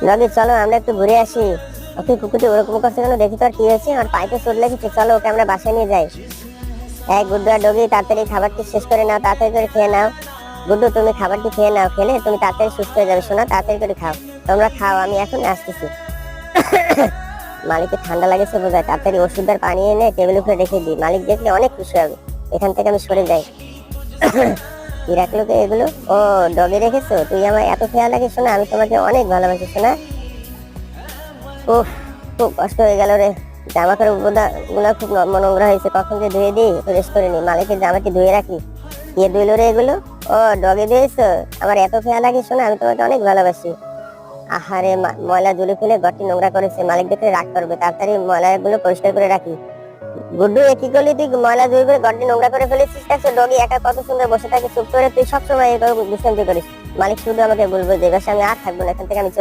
Doggy চলো আমরা একটু ঘুরে আসি। ওকে কুকুরটি ওরকম করছে কেন দেখি তো আর কি হয়েছে। আর পাইপে চোট লেগেছে, চলো ওকে আমরা বাসায় নিয়ে যাই। এক গুড্ডু আর ডগি তাড়াতাড়ি খাবারটি শেষ করে নাও, তাড়াতাড়ি করে খেয়ে নাও। গুড্ডু তুমি খাবারটি খেয়ে নাও, খেলে তুমি তাড়াতাড়ি সুস্থ হয়ে যাবে। শোনা তাড়াতাড়ি করে খাও, তোমরা খাও, আমি এখন আসতেছি। মালিকের ঠান্ডা লাগেছে বোঝায়, তাড়াতাড়ি ওষুধ আর পানি এনে টেবিল উপরে রেখে দিই। মালিক দেখলে অনেক খুশি হবে। এখান থেকে আমি সরে যাই। কি রাখলো কে এগুলো? ও ডগে রেখেছো, তুই আমার এত খেয়াল রাখিস শোনা, আমি তোমাকে অনেক ভালোবাসি শোনা। উফ, খুব কষ্ট হয়ে গেল রে। জামা কাপড় গুলো খুব নোংরা হয়েছে, কখন যে ধুয়ে দিই রেস্ট করে নি। মালিকের জামাটি ধুয়ে রাখি। কে ধুইলো রে এগুলো? ও ডগে ধুয়েছো, আমার এত খেয়াল রাখিস শোনা, আমি তোমাকে অনেক ভালোবাসি। আহারে ময়লা জুলে ফেলে ঘরটি নোংরা করেছে, মালিক দেখলে রাগ করবে, তাড়াতাড়ি ময়লাগুলো পরিষ্কার করে রাখি। গুড্ডু এ কি করলি তুই? ময়লা জুলে করে ঘরটি নোংরা করে ফেলেছিস। দেখছো ডগি একা কত সুন্দর বসে থাকে চুপ করে, তুই সবসময় এভাবে দুষ্টামি করিস। মালিক শুধু আমাকে বলবো যে এবার আমি আর থাকবো না, এখান থেকে আমি চলে